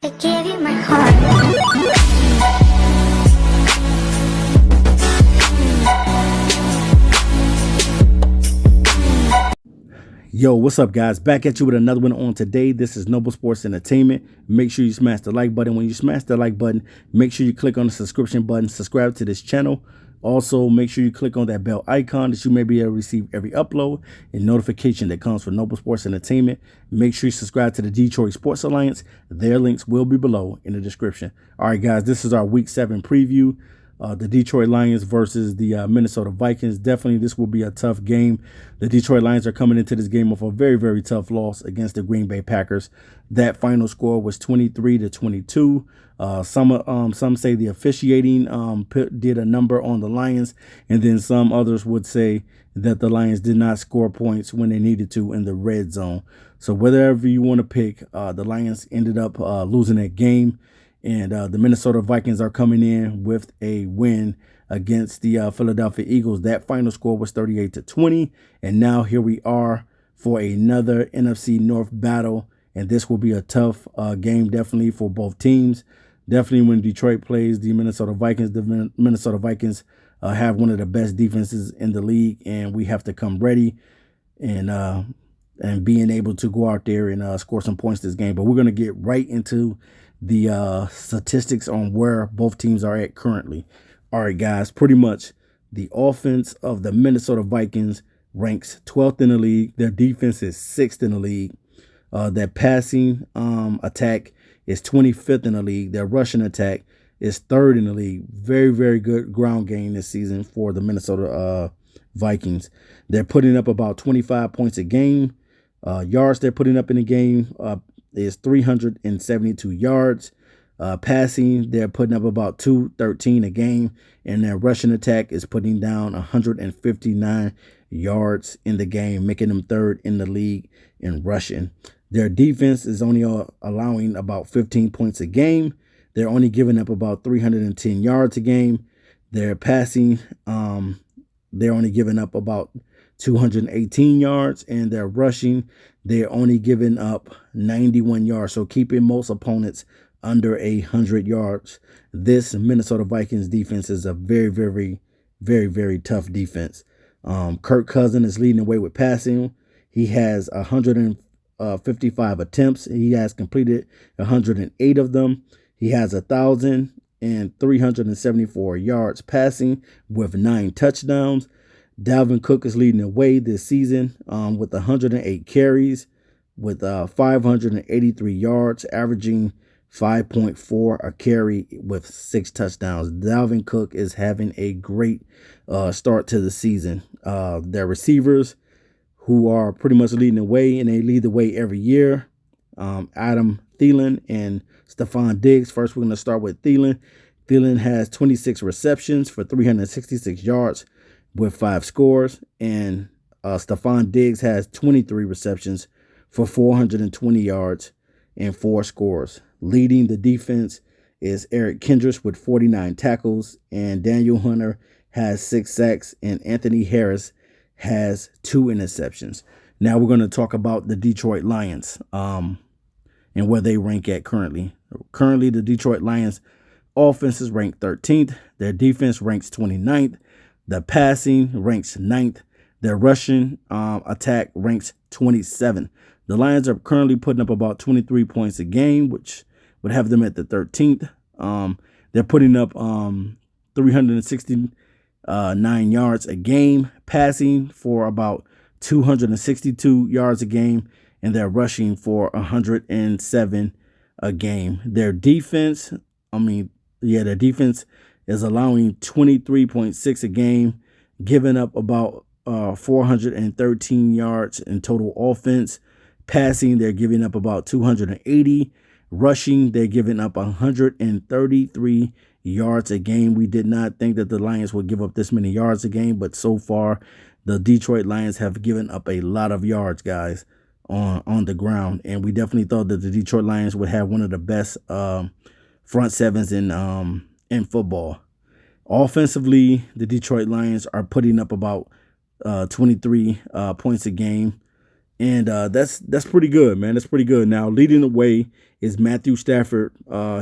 I gave you my heart. Yo, what's up, guys? Back at you with another one on today. This is Noble Sports Entertainment. Make sure you smash the like button. When you smash the like button, make sure you click on the subscription button, subscribe to this channel. Also, make sure you click on that bell icon that you may be able to receive every upload and notification that comes from Noble Sports Entertainment. Make sure you subscribe to the Detroit Sports Alliance. Their links will be below in the description. All right, guys, this is our Week 7 preview. The Detroit Lions versus the Minnesota Vikings. Definitely, this will be a tough game. The Detroit Lions are coming into this game with a very, very tough loss against the Green Bay Packers. That final score was 23-22. Some say the officiating did a number on the Lions, and then some others would say that the Lions did not score points when they needed to in the red zone. So whatever you want to pick, the Lions ended up losing that game. And the Minnesota Vikings are coming in with a win against the Philadelphia Eagles. That final score was 38-20. And now here we are for another NFC North battle. And this will be a tough game, definitely, for both teams. Definitely when Detroit plays the Minnesota Vikings, have one of the best defenses in the league. And we have to come ready and being able to go out there and score some points this game. But we're going to get right into the statistics on where both teams are at currently. All right, guys, pretty much the offense of the Minnesota Vikings ranks 12th in the league. Their defense is 6th in the league. Their passing attack is 25th in the league. Their rushing attack is 3rd in the league. Very, very good ground game this season for the Minnesota Vikings. They're putting up about 25 points a game. Yards they're putting up in the game is 372 yards. Passing, they're putting up about 213 a game, and their rushing attack is putting down 159 yards in the game, making them 3rd in the league in rushing. Their defense is only allowing about 15 points a game. They're only giving up about 310 yards a game. Their passing, they're only giving up about 218 yards, and their rushing, they're only giving up 91 yards. So keeping most opponents under 100 yards. This Minnesota Vikings defense is a very, very, very, very tough defense. Kirk Cousins is leading the way with passing. He has 155 attempts. He has completed 108 of them. He has 1,374 yards passing with 9 touchdowns. Dalvin Cook is leading the way this season with 108 carries, with 583 yards, averaging 5.4 a carry with 6 touchdowns. Dalvin Cook is having a great start to the season. Their receivers, who are pretty much leading the way, and they lead the way every year, Adam Thielen and Stephon Diggs. First, we're going to start with Thielen. Thielen has 26 receptions for 366 yards. with 5 scores, and Stephon Diggs has 23 receptions for 420 yards and 4 scores. Leading the defense is Eric Kendricks with 49 tackles, and Daniel Hunter has 6 sacks, and Anthony Harris has 2 interceptions. Now we're going to talk about the Detroit Lions and where they rank at currently. Currently, the Detroit Lions offense is ranked 13th. Their defense ranks 29th. The passing ranks 9th. Their rushing attack ranks 27th. The Lions are currently putting up about 23 points a game, which would have them at the 13th. They're putting up 369 yards a game, passing for about 262 yards a game, and they're rushing for 107 a game. Their defense, their defense is allowing 23.6 a game, giving up about 413 yards in total offense. Passing, they're giving up about 280. Rushing, they're giving up 133 yards a game. We did not think that the Lions would give up this many yards a game, but so far, the Detroit Lions have given up a lot of yards, guys, on the ground. And we definitely thought that the Detroit Lions would have one of the best front sevens in football. Offensively, the Detroit Lions are putting up about 23 points a game. And that's pretty good, man. That's pretty good. Now, leading the way is Matthew Stafford.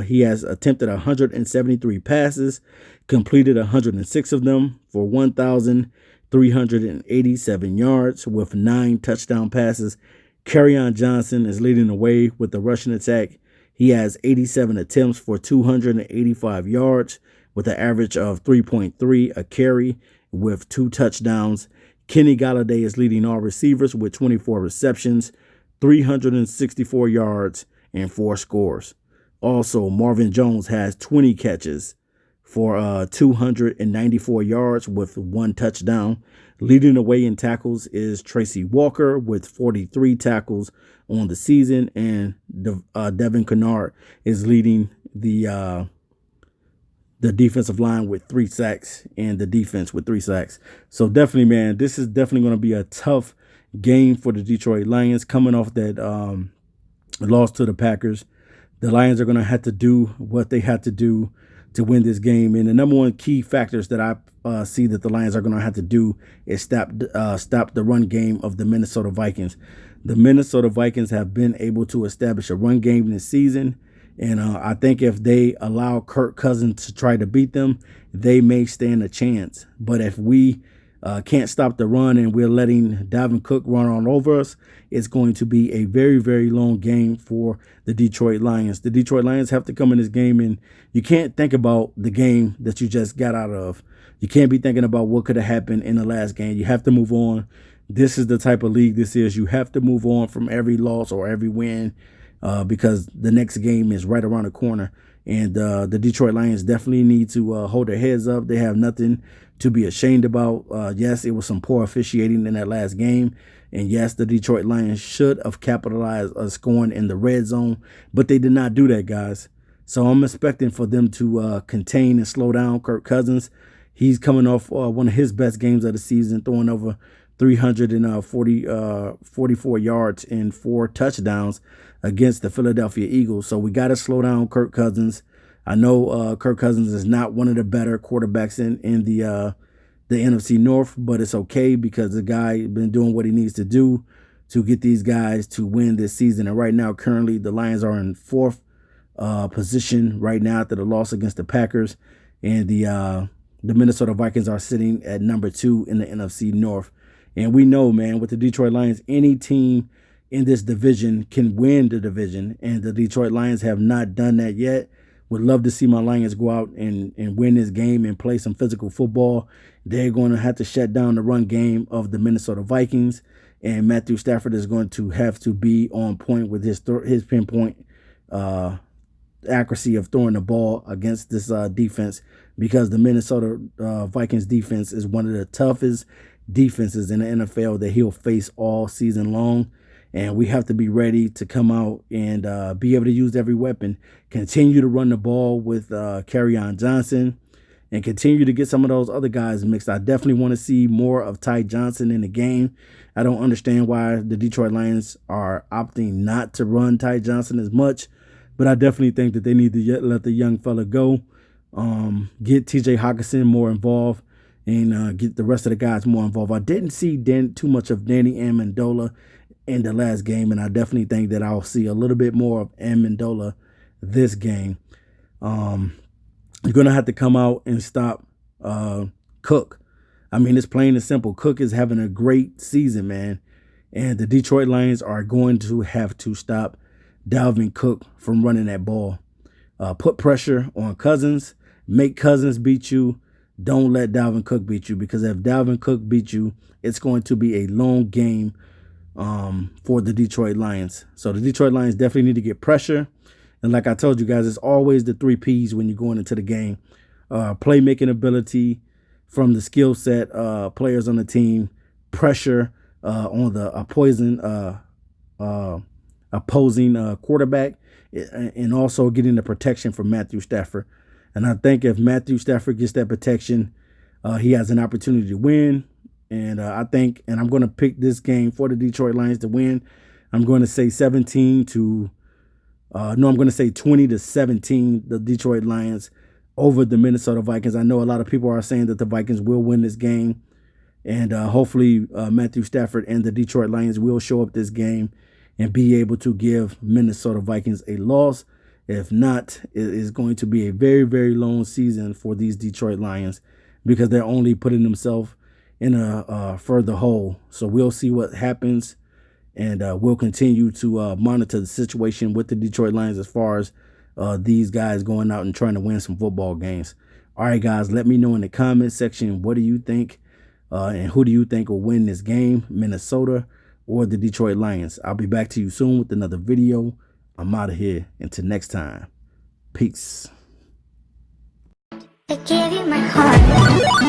He has attempted 173 passes, completed 106 of them for 1,387 yards with 9 touchdown passes. Kerryon Johnson is leading the way with the rushing attack. He has 87 attempts for 285 yards with an average of 3.3 a carry with 2 touchdowns. Kenny Golladay is leading all receivers with 24 receptions, 364 yards, and 4 scores. Also, Marvin Jones has 20 catches for 294 yards with 1 touchdown. Leading the way in tackles is Tracy Walker with 43 tackles on the season, and Devin Kennard is leading the defensive line with 3 sacks and the defense with 3 sacks. So definitely, man, this is definitely going to be a tough game for the Detroit Lions coming off that loss to the Packers. The Lions are going to have to do what they have to do to win this game. And the number one key factors that I see that the Lions are going to have to do is stop the run game of the Minnesota Vikings. The Minnesota Vikings have been able to establish a run game this season. And I think if they allow Kirk Cousins to try to beat them, they may stand a chance. But if we can't stop the run and we're letting Dalvin Cook run all over us, it's going to be a very, very long game for the Detroit Lions. The Detroit Lions have to come in this game, and you can't think about the game that you just got out of. You can't be thinking about what could have happened in the last game. You have to move on. This is the type of league this is. You have to move on from every loss or every win. Because the next game is right around the corner. And the Detroit Lions definitely need to hold their heads up. They have nothing to be ashamed about. Yes, it was some poor officiating in that last game. And yes, the Detroit Lions should have capitalized on scoring in the red zone. But they did not do that, guys. So I'm expecting for them to contain and slow down Kirk Cousins. He's coming off one of his best games of the season, throwing over 344 yards and 4 touchdowns against the Philadelphia Eagles. So we got to slow down Kirk Cousins. I know Kirk Cousins is not one of the better quarterbacks in the NFC North, but it's okay because the guy has been doing what he needs to do to get these guys to win this season. And right now, currently, the Lions are in 4th position right now after the loss against the Packers. And the Minnesota Vikings are sitting at number 2 in the NFC North. And we know, man, with the Detroit Lions, any team in this division can win the division. And the Detroit Lions have not done that yet. Would love to see my Lions go out and win this game and play some physical football. They're going to have to shut down the run game of the Minnesota Vikings. And Matthew Stafford is going to have to be on point with his pinpoint accuracy of throwing the ball against this defense, because the Minnesota Vikings defense is one of the toughest defenses in the NFL that he'll face all season long. And we have to be ready to come out and be able to use every weapon, continue to run the ball with Kerryon Johnson, and continue to get some of those other guys mixed. I definitely want to see more of Ty Johnson in the game. I don't understand why the Detroit Lions are opting not to run Ty Johnson as much, but I definitely think that they need to let the young fella go, get TJ Hawkinson more involved, and get the rest of the guys more involved. I didn't see too much of Danny Amendola in the last game, and I definitely think that I'll see a little bit more of Amendola this game. You're going to have to come out and stop Cook. I mean, it's plain and simple. Cook is having a great season, man, and the Detroit Lions are going to have to stop Dalvin Cook from running that ball. Put pressure on Cousins. Make Cousins beat you. Don't let Dalvin Cook beat you, because if Dalvin Cook beat you, it's going to be a long game for the Detroit Lions. So the Detroit Lions definitely need to get pressure. And like I told you guys, it's always the 3 Ps when you're going into the game. Playmaking ability from the skill set players on the team, pressure on the opposing quarterback, and also getting the protection from Matthew Stafford. And I think if Matthew Stafford gets that protection, he has an opportunity to win. And I think, and I'm going to pick this game for the Detroit Lions to win. I'm going to say 20-17, the Detroit Lions over the Minnesota Vikings. I know a lot of people are saying that the Vikings will win this game. And hopefully Matthew Stafford and the Detroit Lions will show up this game and be able to give Minnesota Vikings a loss. If not, it is going to be a very, very long season for these Detroit Lions because they're only putting themselves in a further hole. So we'll see what happens, and we'll continue to monitor the situation with the Detroit Lions as far as these guys going out and trying to win some football games. All right, guys, let me know in the comment section, what do you think? And who do you think will win this game, Minnesota or the Detroit Lions? I'll be back to you soon with another video. I'm out of here. Until next time, peace. I give you my heart.